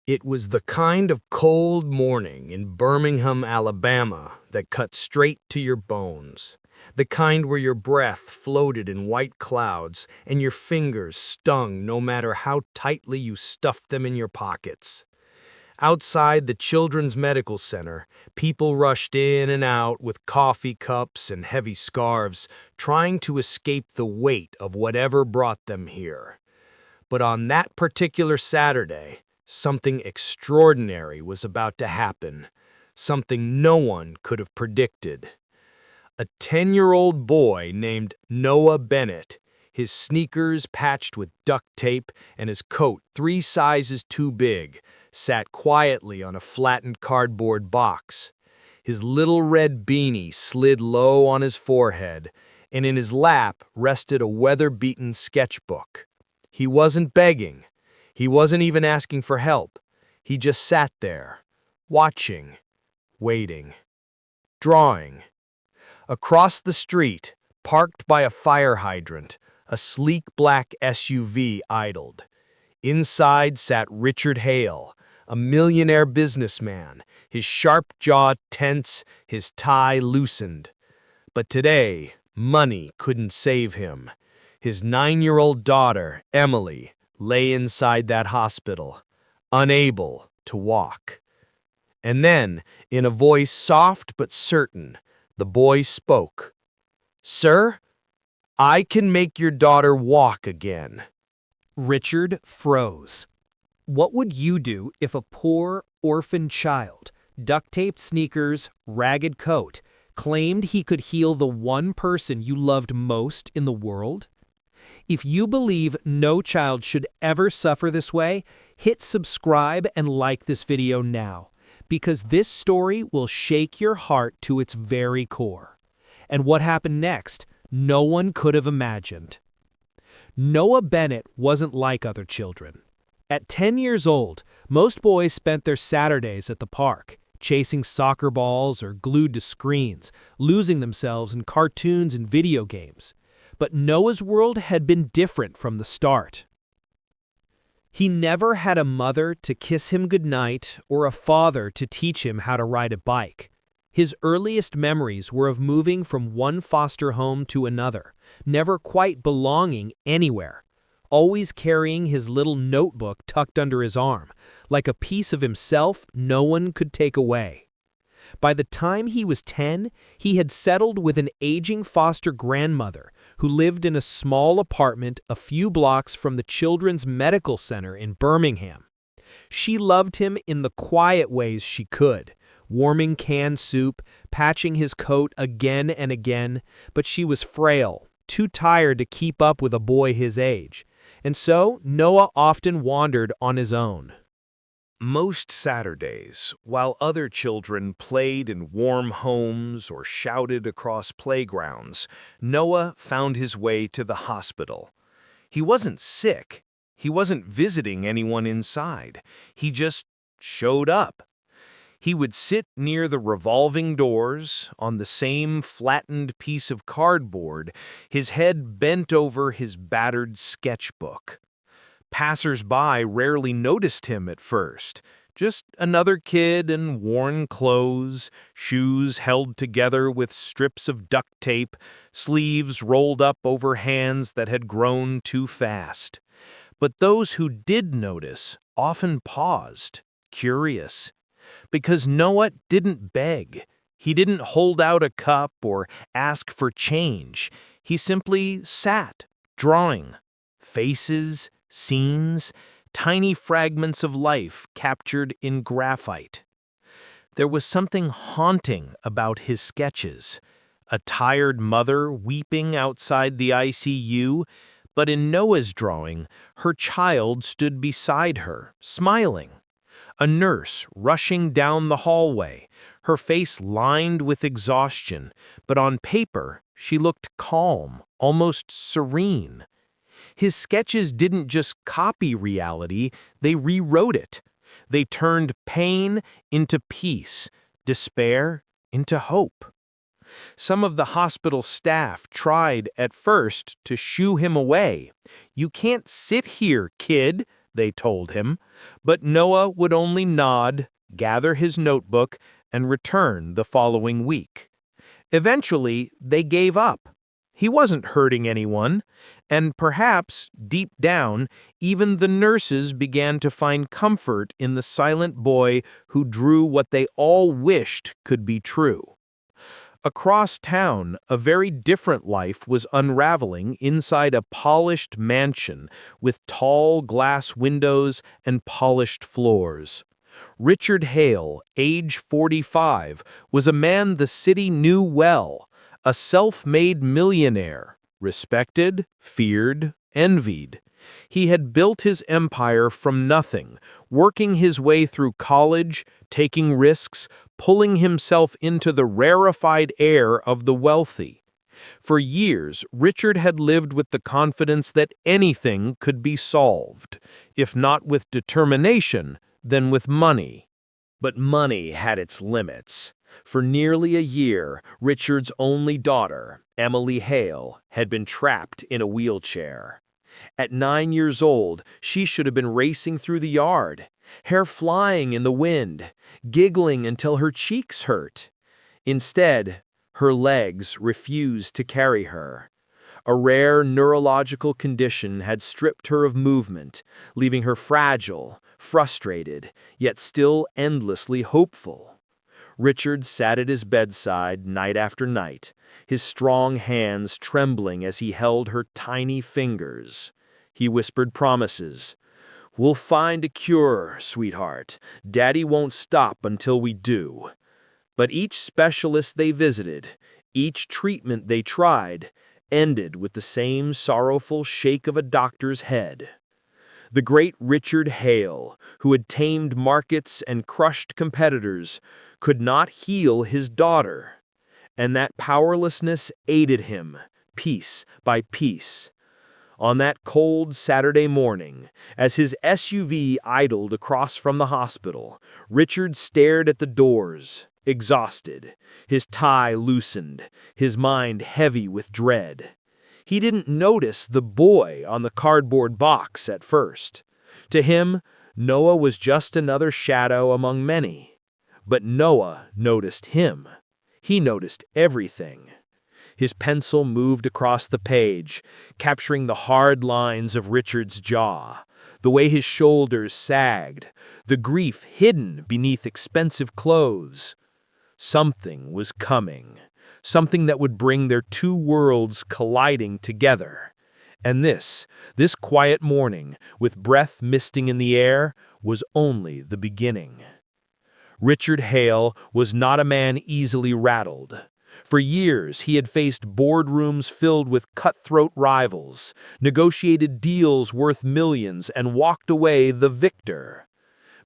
It was the kind of cold morning in Birmingham, Alabama that cut straight to your bones. The kind where your breath floated in white clouds and your fingers stung no matter how tightly you stuffed them in your pockets. Outside the Children's Medical Center, people rushed in and out with coffee cups and heavy scarves, trying to escape the weight of whatever brought them here. But on that particular Saturday, something extraordinary was about to happen, something no one could have predicted. A 10-year-old boy named Noah Bennett, his sneakers patched with duct tape and his coat 3 sizes too big, sat quietly on a flattened cardboard box. His little red beanie slid low on his forehead, and in his lap rested a weather-beaten sketchbook. He wasn't begging. He wasn't even asking for help. He just sat there, watching, waiting, drawing. Across the street, parked by a fire hydrant, a sleek black SUV idled. Inside sat Richard Hale, a millionaire businessman, his sharp jaw tense, his tie loosened. But today, money couldn't save him. His 9-year-old daughter, Emily, lay inside that hospital, unable to walk. And then, in a voice soft but certain, the boy spoke. "Sir, I can make your daughter walk again." Richard froze. What would you do if a poor, orphan child, duct-taped sneakers, ragged coat, claimed he could heal the one person you loved most in the world? If you believe no child should ever suffer this way, hit subscribe and like this video now, because this story will shake your heart to its very core. And what happened next, no one could have imagined. Noah Bennett wasn't like other children. At 10 years old, most boys spent their Saturdays at the park, chasing soccer balls or glued to screens, losing themselves in cartoons and video games. But Noah's world had been different from the start. He never had a mother to kiss him goodnight or a father to teach him how to ride a bike. His earliest memories were of moving from one foster home to another, never quite belonging anywhere, always carrying his little notebook tucked under his arm, like a piece of himself no one could take away. By the time he was 10, he had settled with an aging foster grandmother who lived in a small apartment a few blocks from the Children's Medical Center in Birmingham. She loved him in the quiet ways she could, warming canned soup, patching his coat again and again, but she was frail, too tired to keep up with a boy his age, and so Noah often wandered on his own. Most Saturdays, while other children played in warm homes or shouted across playgrounds, Noah found his way to the hospital. He wasn't sick. He wasn't visiting anyone inside. He just showed up. He would sit near the revolving doors on the same flattened piece of cardboard, his head bent over his battered sketchbook. Passers-by rarely noticed him at first. Just another kid in worn clothes, shoes held together with strips of duct tape, sleeves rolled up over hands that had grown too fast. But those who did notice often paused, curious. Because Noah didn't beg. He didn't hold out a cup or ask for change. He simply sat, drawing. Faces, scenes, tiny fragments of life captured in graphite. There was something haunting about his sketches. A tired mother weeping outside the ICU, but in Noah's drawing, her child stood beside her, smiling. A nurse rushing down the hallway, her face lined with exhaustion, but on paper she looked calm, almost serene. His sketches didn't just copy reality, they rewrote it. They turned pain into peace, despair into hope. Some of the hospital staff tried at first to shoo him away. "You can't sit here, kid," they told him, but Noah would only nod, gather his notebook, and return the following week. Eventually, they gave up. He wasn't hurting anyone, and perhaps, deep down, even the nurses began to find comfort in the silent boy who drew what they all wished could be true. Across town, a very different life was unraveling inside a polished mansion with tall glass windows and polished floors. Richard Hale, age 45, was a man the city knew well, a self-made millionaire, respected, feared, envied. He had built his empire from nothing, working his way through college, taking risks, pulling himself into the rarefied air of the wealthy. For years, Richard had lived with the confidence that anything could be solved, if not with determination, then with money. But money had its limits. For nearly a year, Richard's only daughter, Emily Hale, had been trapped in a wheelchair. At 9 years old, she should have been racing through the yard, hair flying in the wind, giggling until her cheeks hurt. Instead, her legs refused to carry her. A rare neurological condition had stripped her of movement, leaving her fragile, frustrated, yet still endlessly hopeful. Richard sat at his bedside night after night, his strong hands trembling as he held her tiny fingers. He whispered promises. "We'll find a cure, sweetheart. Daddy won't stop until we do." But each specialist they visited, each treatment they tried, ended with the same sorrowful shake of a doctor's head. The great Richard Hale, who had tamed markets and crushed competitors, could not heal his daughter, and that powerlessness aided him, piece by piece. On that cold Saturday morning, as his SUV idled across from the hospital, Richard stared at the doors, exhausted, his tie loosened, his mind heavy with dread. He didn't notice the boy on the cardboard box at first. To him, Noah was just another shadow among many. But Noah noticed him. He noticed everything. His pencil moved across the page, capturing the hard lines of Richard's jaw, the way his shoulders sagged, the grief hidden beneath expensive clothes. Something was coming, something that would bring their two worlds colliding together. And this quiet morning, with breath misting in the air, was only the beginning. Richard Hale was not a man easily rattled. For years, he had faced boardrooms filled with cutthroat rivals, negotiated deals worth millions, and walked away the victor.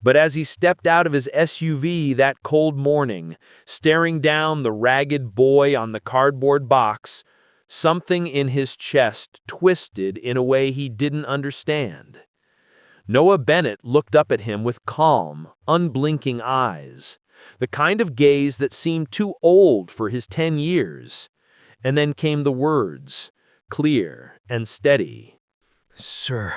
But as he stepped out of his SUV that cold morning, staring down the ragged boy on the cardboard box, something in his chest twisted in a way he didn't understand. Noah Bennett looked up at him with calm, unblinking eyes, the kind of gaze that seemed too old for his 10 years. And then came the words, clear and steady. "Sir,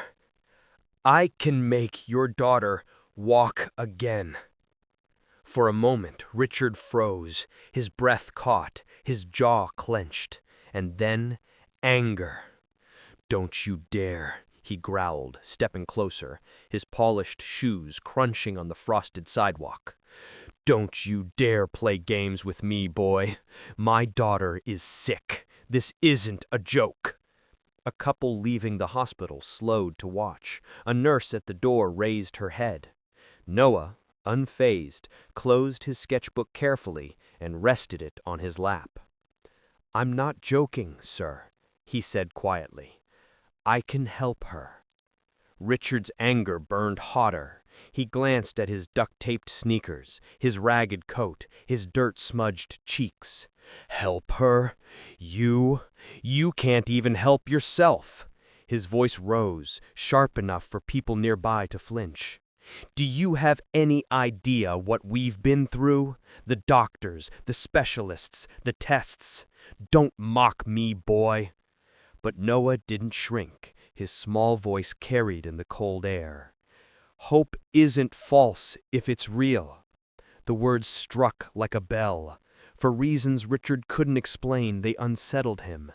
I can make your daughter walk again." For a moment, Richard froze, his breath caught, his jaw clenched, and then anger. "Don't you dare," he growled, stepping closer, his polished shoes crunching on the frosted sidewalk. "Don't you dare play games with me, boy. My daughter is sick. This isn't a joke." A couple leaving the hospital slowed to watch. A nurse at the door raised her head. Noah, unfazed, closed his sketchbook carefully and rested it on his lap. "I'm not joking, sir," he said quietly. "I can help her." Richard's anger burned hotter. He glanced at his duct-taped sneakers, his ragged coat, his dirt-smudged cheeks. "Help her? You can't even help yourself." His voice rose, sharp enough for people nearby to flinch. "Do you have any idea what we've been through? The doctors, the specialists, the tests. Don't mock me, boy." But Noah didn't shrink. His small voice carried in the cold air. Hope isn't false if it's real. The words struck like a bell. For reasons Richard couldn't explain, they unsettled him.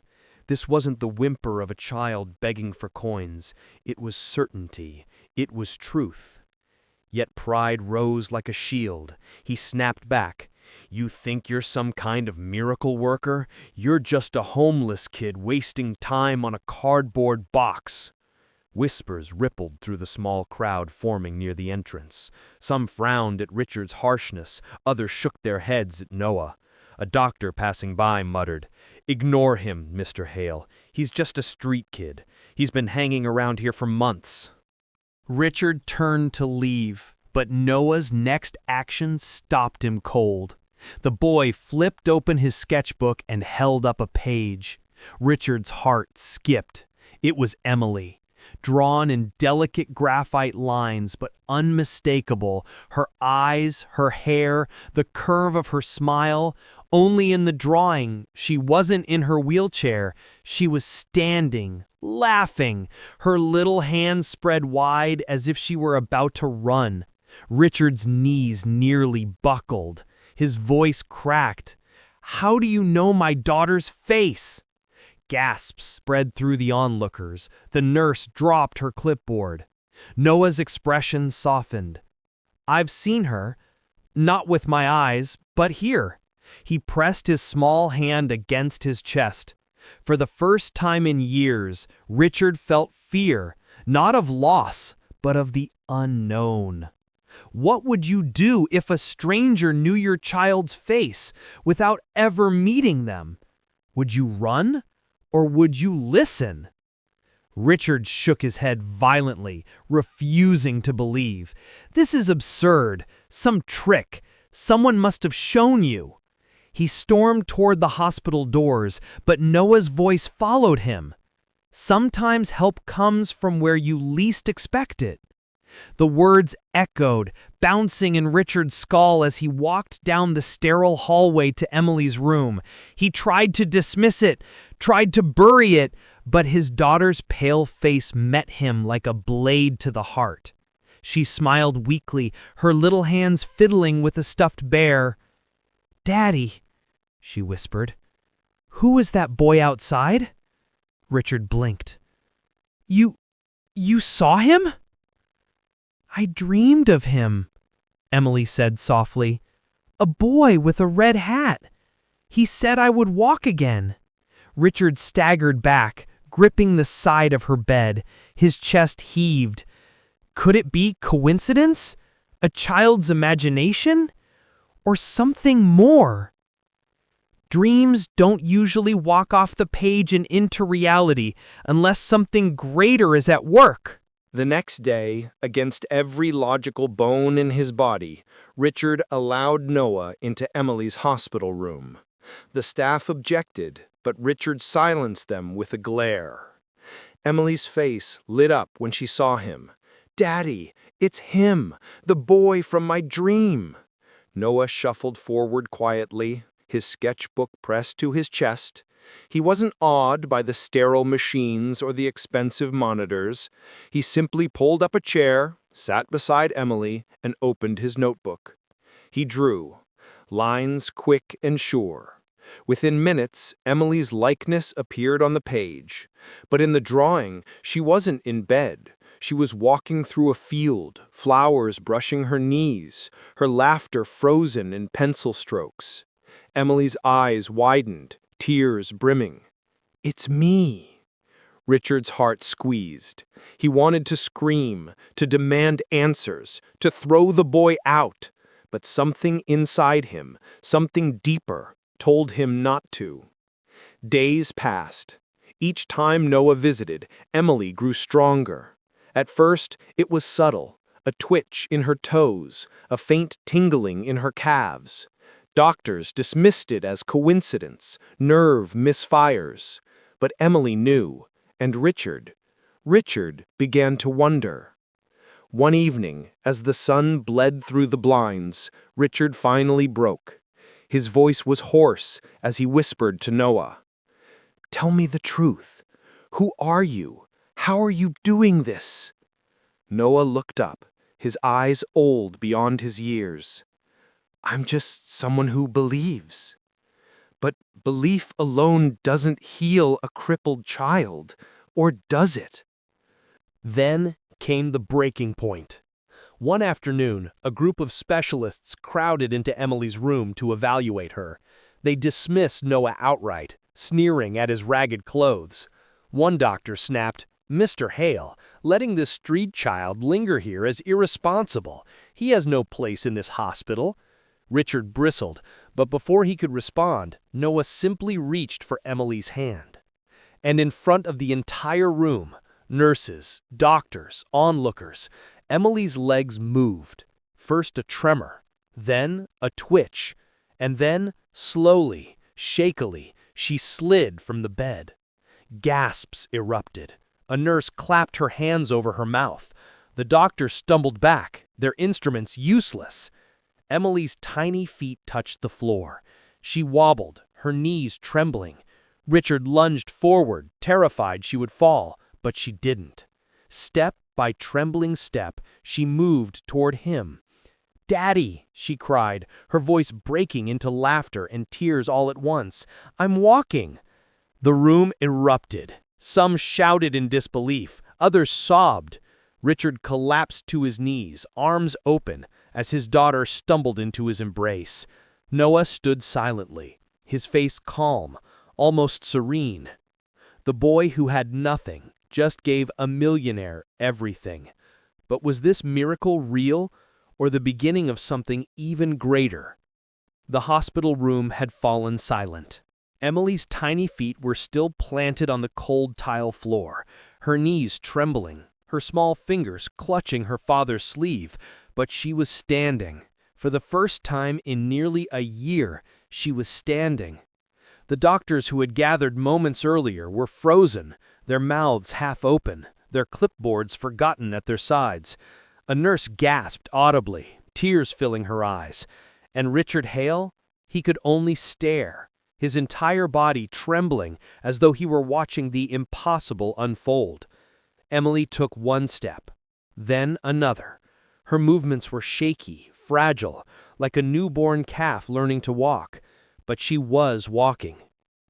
This wasn't the whimper of a child begging for coins. It was certainty. It was truth. Yet pride rose like a shield. He snapped back. You think you're some kind of miracle worker? You're just a homeless kid wasting time on a cardboard box. Whispers rippled through the small crowd forming near the entrance. Some frowned at Richard's harshness, others shook their heads at Noah. A doctor passing by muttered, "Ignore him, Mr. Hale. He's just a street kid. He's been hanging around here for months." Richard turned to leave, but Noah's next action stopped him cold. The boy flipped open his sketchbook and held up a page. Richard's heart skipped. It was Emily. Drawn in delicate graphite lines, but unmistakable, her eyes, her hair, the curve of her smile. Only in the drawing, she wasn't in her wheelchair. She was standing, laughing, her little hands spread wide as if she were about to run. Richard's knees nearly buckled. His voice cracked. "How do you know my daughter's face?" Gasps spread through the onlookers. The nurse dropped her clipboard. Noah's expression softened. "I've seen her. Not with my eyes, but here." He pressed his small hand against his chest. For the first time in years, Richard felt fear, not of loss, but of the unknown. What would you do if a stranger knew your child's face without ever meeting them? Would you run? Or would you listen? Richard shook his head violently, refusing to believe. "This is absurd. Some trick. Someone must have shown you." He stormed toward the hospital doors, but Noah's voice followed him. "Sometimes help comes from where you least expect it." The words echoed, bouncing in Richard's skull as he walked down the sterile hallway to Emily's room. He tried to dismiss it, tried to bury it, but his daughter's pale face met him like a blade to the heart. She smiled weakly, her little hands fiddling with a stuffed bear. "Daddy," she whispered. "Who is that boy outside?" Richard blinked. You saw him?" "I dreamed of him," Emily said softly. "A boy with a red hat. He said I would walk again." Richard staggered back, gripping the side of her bed. His chest heaved. Could it be coincidence? A child's imagination? Or something more? Dreams don't usually walk off the page and into reality unless something greater is at work. The next day, against every logical bone in his body, Richard allowed Noah into Emily's hospital room. The staff objected, but Richard silenced them with a glare. Emily's face lit up when she saw him. "Daddy, it's him, the boy from my dream." Noah shuffled forward quietly, his sketchbook pressed to his chest. He wasn't awed by the sterile machines or the expensive monitors. He simply pulled up a chair, sat beside Emily, and opened his notebook. He drew, lines quick and sure. Within minutes, Emily's likeness appeared on the page. But in the drawing, she wasn't in bed. She was walking through a field, flowers brushing her knees, her laughter frozen in pencil strokes. Emily's eyes widened, tears brimming. "It's me." Richard's heart squeezed. He wanted to scream, to demand answers, to throw the boy out. But something inside him, something deeper, told him not to. Days passed. Each time Noah visited, Emily grew stronger. At first, it was subtle, a twitch in her toes, a faint tingling in her calves. Doctors dismissed it as coincidence, nerve misfires. But Emily knew, and Richard began to wonder. One evening, as the sun bled through the blinds, Richard finally broke. His voice was hoarse as he whispered to Noah, "Tell me the truth. Who are you? How are you doing this?" Noah looked up, his eyes old beyond his years. I'm just someone who believes. But belief alone doesn't heal a crippled child, or does it? Then came the breaking point. One afternoon, a group of specialists crowded into Emily's room to evaluate her. They dismissed Noah outright, sneering at his ragged clothes. One doctor snapped, "Mr. Hale, letting this street child linger here is irresponsible. He has no place in this hospital." Richard bristled, but before he could respond, Noah simply reached for Emily's hand. And in front of the entire room, nurses, doctors, onlookers, Emily's legs moved. First a tremor, then a twitch, and then, slowly, shakily, she slid from the bed. Gasps erupted. A nurse clapped her hands over her mouth. The doctors stumbled back, their instruments useless. Emily's tiny feet touched the floor. She wobbled, her knees trembling. Richard lunged forward, terrified she would fall, but she didn't. Step by trembling step, she moved toward him. "Daddy," she cried, her voice breaking into laughter and tears all at once. "I'm walking." The room erupted. Some shouted in disbelief, others sobbed. Richard collapsed to his knees, arms open, as his daughter stumbled into his embrace. Noah stood silently, his face calm, almost serene. The boy who had nothing just gave a millionaire everything. But was this miracle real, or the beginning of something even greater? The hospital room had fallen silent. Emily's tiny feet were still planted on the cold tile floor, her knees trembling, her small fingers clutching her father's sleeve, but she was standing. For the first time in nearly a year, she was standing. The doctors who had gathered moments earlier were frozen, their mouths half open, their clipboards forgotten at their sides. A nurse gasped audibly, tears filling her eyes. And Richard Hale? He could only stare, his entire body trembling as though he were watching the impossible unfold. Emily took one step, then another. Her movements were shaky, fragile, like a newborn calf learning to walk. But she was walking.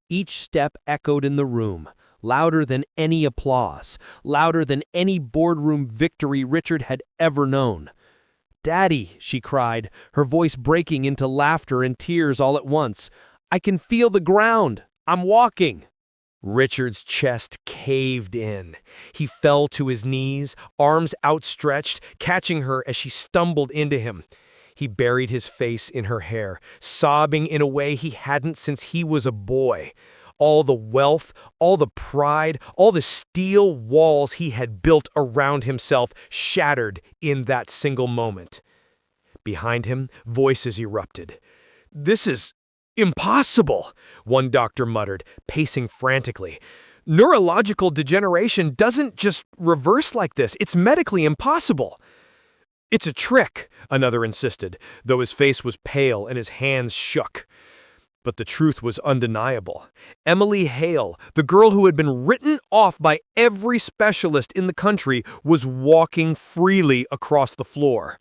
Each step echoed in the room, louder than any applause, louder than any boardroom victory Richard had ever known. "Daddy," she cried, her voice breaking into laughter and tears all at once. "I can feel the ground. I'm walking." Richard's chest caved in. He fell to his knees, arms outstretched, catching her as she stumbled into him. He buried his face in her hair, sobbing in a way he hadn't since he was a boy. All the wealth, all the pride, all the steel walls he had built around himself shattered in that single moment. Behind him, voices erupted. "This is impossible," one doctor muttered, pacing frantically. "Neurological degeneration doesn't just reverse like this. It's medically impossible." "It's a trick," another insisted, though his face was pale and his hands shook. But the truth was undeniable. Emily Hale, the girl who had been written off by every specialist in the country, was walking freely across the floor.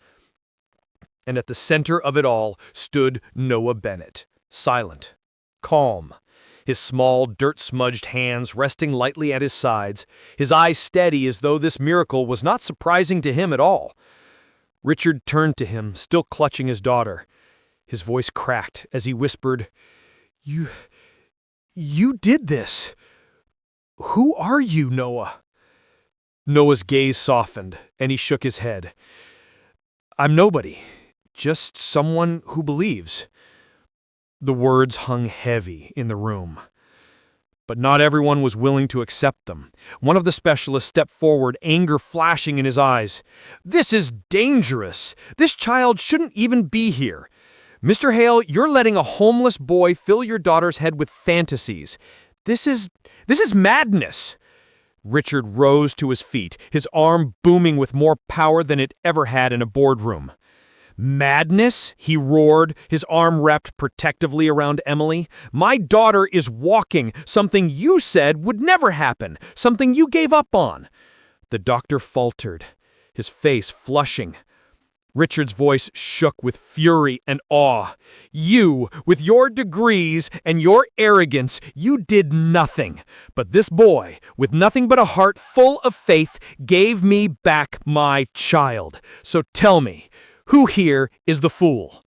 And at the center of it all stood Noah Bennett, silent, calm, his small, dirt-smudged hands resting lightly at his sides, his eyes steady as though this miracle was not surprising to him at all. Richard turned to him, still clutching his daughter. His voice cracked as he whispered, You did this. Who are you, Noah?" Noah's gaze softened, and he shook his head. "I'm nobody, just someone who believes." The words hung heavy in the room. But not everyone was willing to accept them. One of the specialists stepped forward, anger flashing in his eyes. "This is dangerous. This child shouldn't even be here. Mr. Hale, you're letting a homeless boy fill your daughter's head with fantasies. This is madness." Richard rose to his feet, his arm booming with more power than it ever had in a boardroom. "Madness?" he roared, his arm wrapped protectively around Emily. "My daughter is walking, something you said would never happen, something you gave up on." The doctor faltered, his face flushing. Richard's voice shook with fury and awe. You, with your degrees and your arrogance, you did nothing. But this boy, with nothing but a heart full of faith, gave me back my child. So tell me, who here is the fool?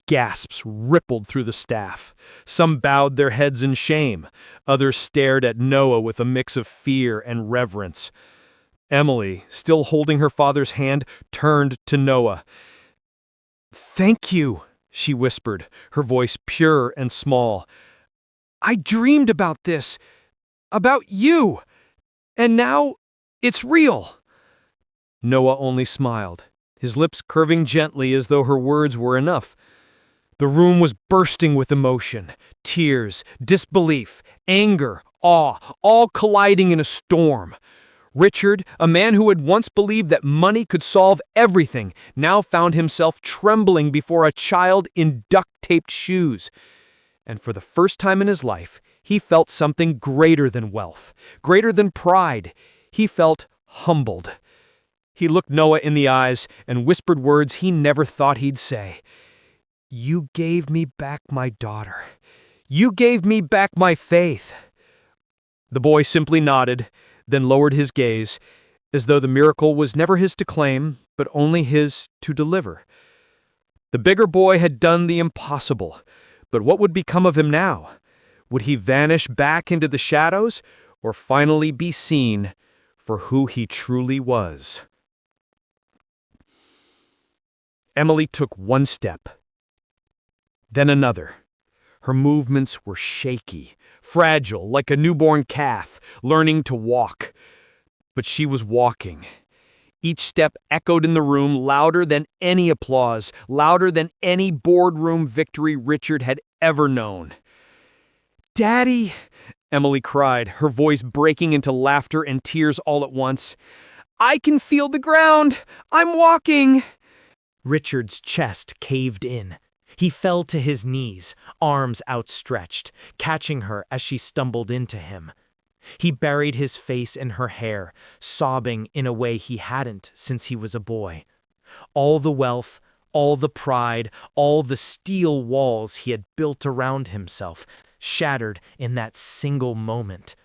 Gasps rippled through the staff. Some bowed their heads in shame. Others stared at Noah with a mix of fear and reverence. Emily, still holding her father's hand, turned to Noah. "Thank you," she whispered, her voice pure and small. "I dreamed about this, about you, and now it's real." Noah only smiled, his lips curving gently as though her words were enough. The room was bursting with emotion, tears, disbelief, anger, awe, all colliding in a storm. Richard, a man who had once believed that money could solve everything, now found himself trembling before a child in duct-taped shoes. And for the first time in his life, he felt something greater than wealth, greater than pride. He felt humbled. He looked Noah in the eyes and whispered words he never thought he'd say. "You gave me back my daughter. You gave me back my faith." The boy simply nodded, then lowered his gaze, as though the miracle was never his to claim, but only his to deliver. The bigger boy had done the impossible, but what would become of him now? Would he vanish back into the shadows, or finally be seen for who he truly was? Emily took one step, then another. Her movements were shaky, fragile, like a newborn calf, learning to walk. But she was walking. Each step echoed in the room louder than any applause, louder than any boardroom victory Richard had ever known. "Daddy," Emily cried, her voice breaking into laughter and tears all at once. "I can feel the ground! I'm walking!" Richard's chest caved in. He fell to his knees, arms outstretched, catching her as she stumbled into him. He buried his face in her hair, sobbing in a way he hadn't since he was a boy. All the wealth, all the pride, all the steel walls he had built around himself shattered in that single moment.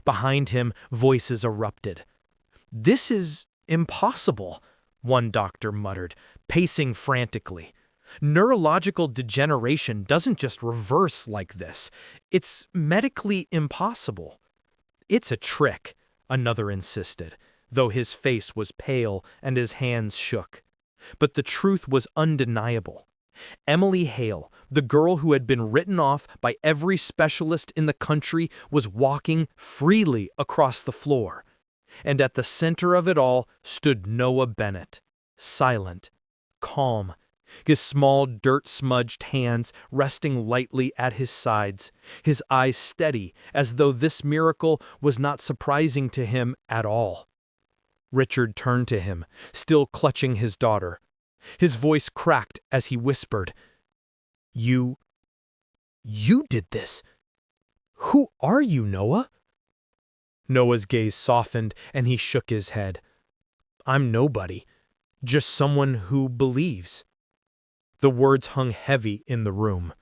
Behind him, voices erupted. "This is impossible," one doctor muttered, pacing frantically. "Neurological degeneration doesn't just reverse like this. It's medically impossible." "It's a trick," another insisted, though his face was pale and his hands shook. But the truth was undeniable. Emily Hale, the girl who had been written off by every specialist in the country, was walking freely across the floor. And at the center of it all stood Noah Bennett, silent, calm, his small dirt-smudged hands resting lightly at his sides, his eyes steady as though this miracle was not surprising to him at all. Richard turned to him, still clutching his daughter. His voice cracked as he whispered, You did this. Who are you, Noah?" Noah's gaze softened and he shook his head. "I'm nobody, just someone who believes." The words hung heavy in the room.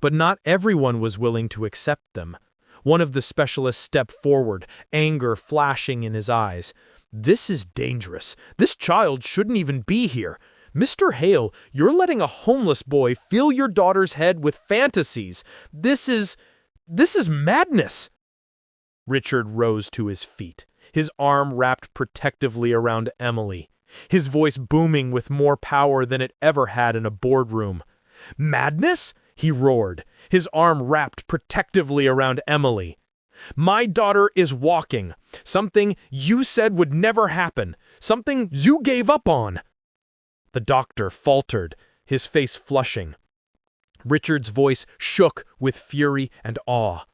But not everyone was willing to accept them. One of the specialists stepped forward, anger flashing in his eyes. "This is dangerous. This child shouldn't even be here. Mr. Hale, you're letting a homeless boy fill your daughter's head with fantasies. This is madness." Richard rose to his feet, his arm wrapped protectively around Emily, his voice booming with more power than it ever had in a boardroom. "Madness?" he roared, his arm wrapped protectively around Emily. "My daughter is walking. Something you said would never happen. Something you gave up on." The doctor faltered, his face flushing. Richard's voice shook with fury and awe.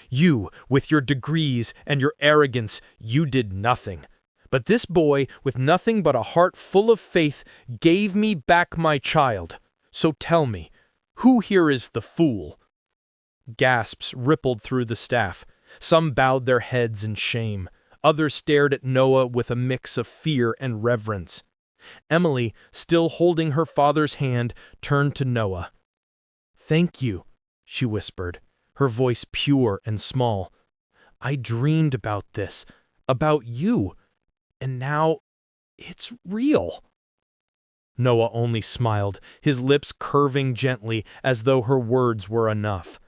"You, with your degrees and your arrogance, you did nothing. But this boy, with nothing but a heart full of faith, gave me back my child. So tell me, who here is the fool?" Gasps rippled through the staff. Some bowed their heads in shame. Others stared at Noah with a mix of fear and reverence. Emily, still holding her father's hand, turned to Noah. "Thank you," she whispered, her voice pure and small. "I dreamed about this, about you, and now it's real." Noah only smiled, his lips curving gently as though her words were enough.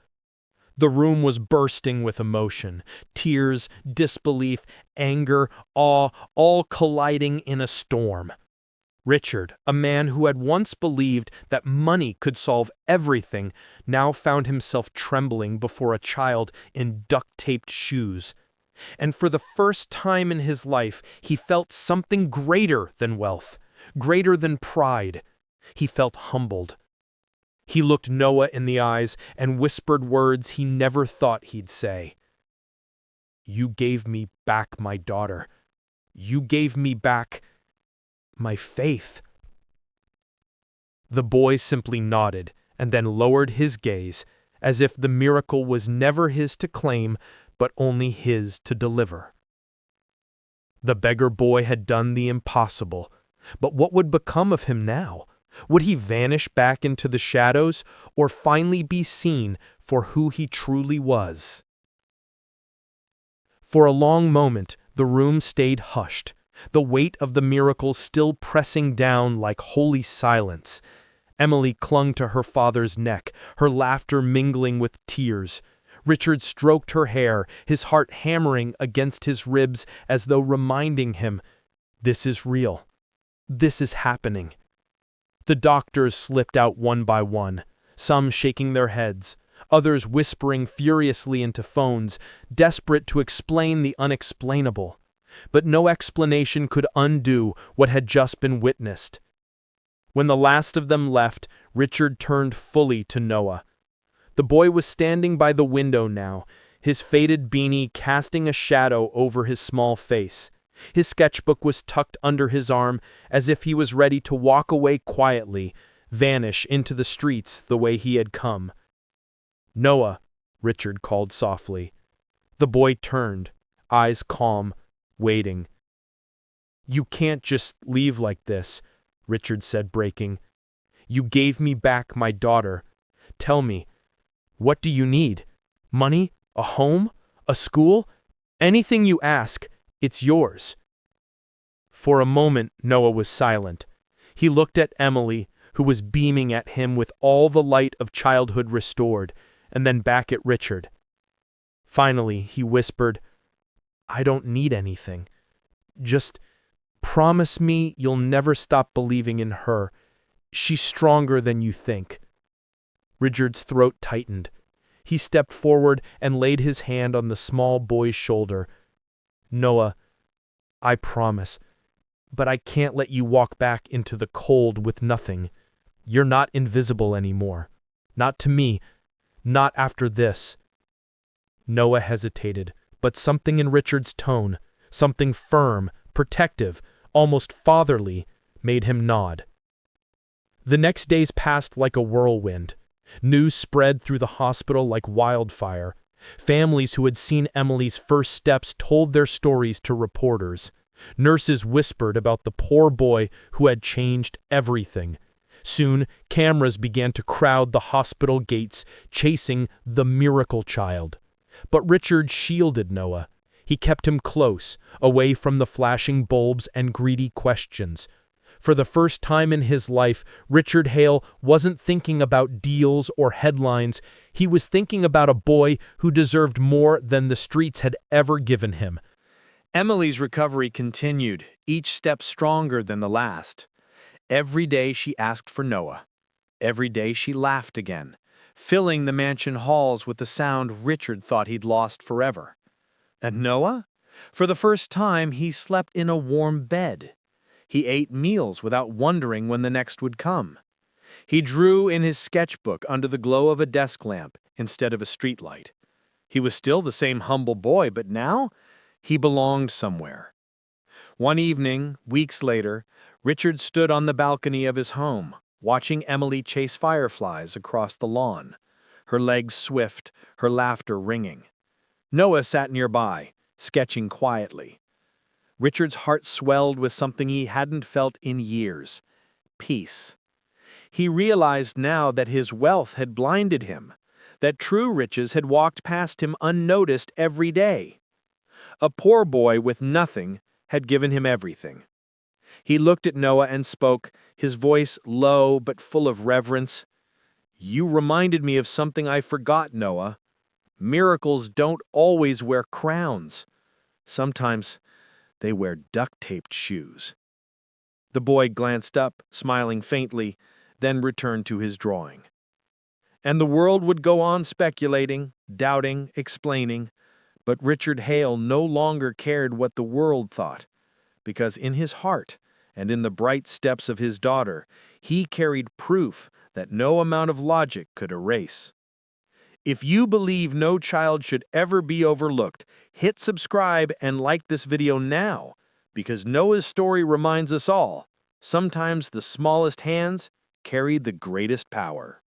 The room was bursting with emotion, tears, disbelief, anger, awe, all colliding in a storm. Richard, a man who had once believed that money could solve everything, now found himself trembling before a child in duct-taped shoes. And for the first time in his life, he felt something greater than wealth, greater than pride. He felt humbled. He looked Noah in the eyes and whispered words he never thought he'd say. "You gave me back my daughter. You gave me back my faith." The boy simply nodded and then lowered his gaze, as if the miracle was never his to claim, but only his to deliver. The beggar boy had done the impossible, but what would become of him now? Would he vanish back into the shadows, or finally be seen for who he truly was? For a long moment, the room stayed hushed, the weight of the miracle still pressing down like holy silence. Emily clung to her father's neck, her laughter mingling with tears. Richard stroked her hair, his heart hammering against his ribs as though reminding him, "This is real. This is happening." The doctors slipped out one by one, some shaking their heads, others whispering furiously into phones, desperate to explain the unexplainable. But no explanation could undo what had just been witnessed. When the last of them left, Richard turned fully to Noah. The boy was standing by the window now, his faded beanie casting a shadow over his small face. His sketchbook was tucked under his arm, as if he was ready to walk away quietly, vanish into the streets the way he had come. "Noah," Richard called softly. The boy turned, eyes calm, waiting. "You can't just leave like this," Richard said, breaking. "You gave me back my daughter. Tell me, what do you need? Money? A home? A school? Anything you ask, it's yours." For a moment, Noah was silent. He looked at Emily, who was beaming at him with all the light of childhood restored, and then back at Richard. Finally, he whispered, "I don't need anything. Just promise me you'll never stop believing in her. She's stronger than you think." Richard's throat tightened. He stepped forward and laid his hand on the small boy's shoulder. "Noah, I promise, but I can't let you walk back into the cold with nothing. You're not invisible anymore. Not to me. Not after this." Noah hesitated, but something in Richard's tone, something firm, protective, almost fatherly, made him nod. The next days passed like a whirlwind. News spread through the hospital like wildfire. Families who had seen Emily's first steps told their stories to reporters. Nurses whispered about the poor boy who had changed everything. Soon, cameras began to crowd the hospital gates, chasing the miracle child. But Richard shielded Noah. He kept him close, away from the flashing bulbs and greedy questions. For the first time in his life, Richard Hale wasn't thinking about deals or headlines. He was thinking about a boy who deserved more than the streets had ever given him. Emily's recovery continued, each step stronger than the last. Every day she asked for Noah. Every day she laughed again, filling the mansion halls with the sound Richard thought he'd lost forever. And Noah? For the first time, he slept in a warm bed. He ate meals without wondering when the next would come. He drew in his sketchbook under the glow of a desk lamp instead of a streetlight. He was still the same humble boy, but now he belonged somewhere. One evening, weeks later, Richard stood on the balcony of his home, watching Emily chase fireflies across the lawn, her legs swift, her laughter ringing. Noah sat nearby, sketching quietly. Richard's heart swelled with something he hadn't felt in years: peace. He realized now that his wealth had blinded him, that true riches had walked past him unnoticed every day. A poor boy with nothing had given him everything. He looked at Noah and spoke, his voice low but full of reverence. "You reminded me of something I forgot, Noah. Miracles don't always wear crowns. Sometimes they wear duct-taped shoes." The boy glanced up, smiling faintly, then returned to his drawing. And the world would go on speculating, doubting, explaining, but Richard Hale no longer cared what the world thought, because in his heart and in the bright steps of his daughter, he carried proof that no amount of logic could erase. If you believe no child should ever be overlooked, hit subscribe and like this video now, because Noah's story reminds us all, sometimes the smallest hands carry the greatest power.